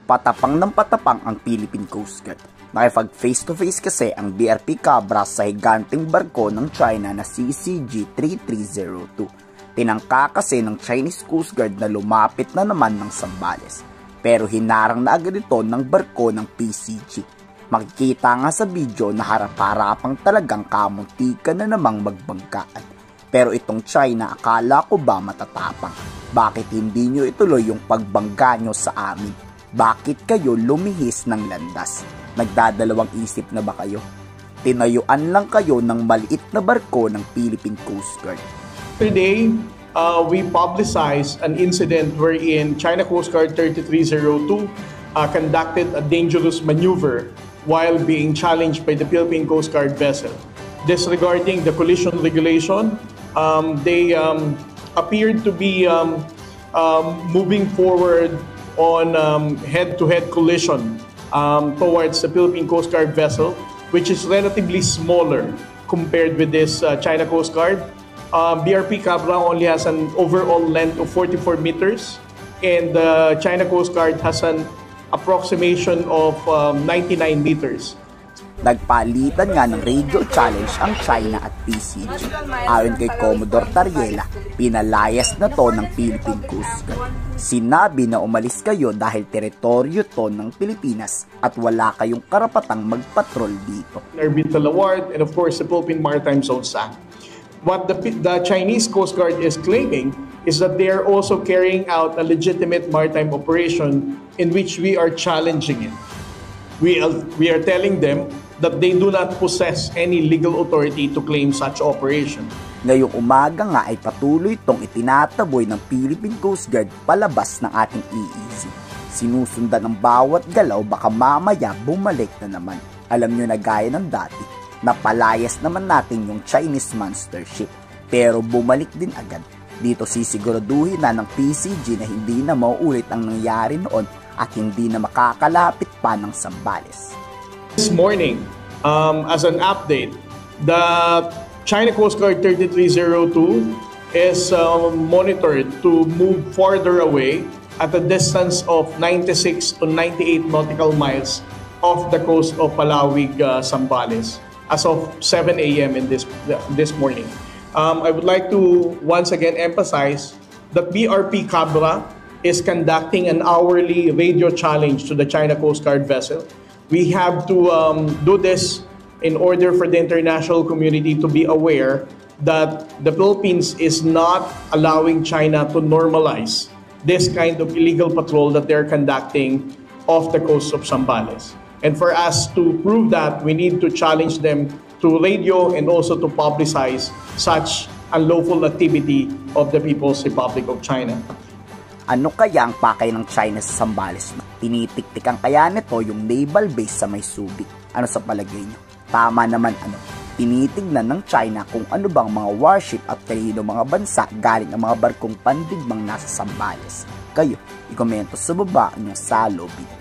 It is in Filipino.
Patapang ng patapang ang Philippine Coast Guard. Nakipag face-to-face kasi ang BRP Cabra sa higanting barko ng China na CCG-3302. Tinangka kasi ng Chinese Coast Guard na lumapit na naman ng Zambales. Pero hinarang na agad ito ng barko ng PCG. Makikita nga sa video na harap-harapang talagang kamuntikan na namang magbanggaan. Pero itong China, akala ko ba matatapang? Bakit hindi nyo ituloy yung pagbangga nyo sa amin? Bakit kayo lumihis ng landas? Nagdadalawang isip na ba kayo? Tinayuan lang kayo ng maliit na barko ng Philippine Coast Guard. Today, we publicized an incident wherein China Coast Guard 3302 conducted a dangerous maneuver while being challenged by the Philippine Coast Guard vessel. Disregarding the collision regulation, they appeared to be moving forward on head-to-head collision towards the Philippine Coast Guard vessel, which is relatively smaller compared with this China Coast Guard. BRP Cabra only has an overall length of 44 meters, and the China Coast Guard has an approximation of 99 meters. Nagpalitan nga ng radio challenge ang China at PCG. Ayon kay Commodore Tariela, pinalayas na to ng Philippine Coast Guard. Sinabi na umalis kayo dahil teritoryo to ng Pilipinas at wala kayong karapatang magpatrol dito. Arbitral Award and of course the Philippine Maritime Zones Act. What the Chinese Coast Guard is claiming is that they are also carrying out a legitimate maritime operation in which we are challenging it. We are telling them that they do not possess any legal authority to claim such operation. Ngayong umaga nga ay patuloy itong itinataboy ng Philippine Coast Guard palabas ng ating EEZ. Sinusundan ng bawat galaw, baka mamaya bumalik na naman. Alam nyo na gaya ng dati, napalayas naman natin yung Chinese monster ship. Pero bumalik din agad. Dito sisiguraduhin na ng PCG na hindi na mauulit ang nangyari noon at hindi na makakalapit pa ng Zambales. This morning, as an update, the China Coast Guard 3302 is monitored to move farther away at a distance of 96 to 98 nautical miles off the coast of Palawig, Zambales as of 7 a.m. in this morning. I would like to once again emphasize that BRP Cabra is conducting an hourly radio challenge to the China Coast Guard vessel. We have to do this in order for the international community to be aware that the Philippines is not allowing China to normalize this kind of illegal patrol that they're conducting off the coast of Zambales. And for us to prove that, we need to challenge them to radio and also to publicize such unlawful activity of the People's Republic of China. Ano kaya ang pakay ng China sa Zambales? Tinitiktikan kaya nito yung naval base sa may Subic? Ano sa palagay nyo? Tama naman ano? Tinitignan ng China kung ano bang mga warship at kanino mga bansa galing ang mga barkong pandigmang nasa Zambales. Kayo, ikomento sa baba ang saloobin.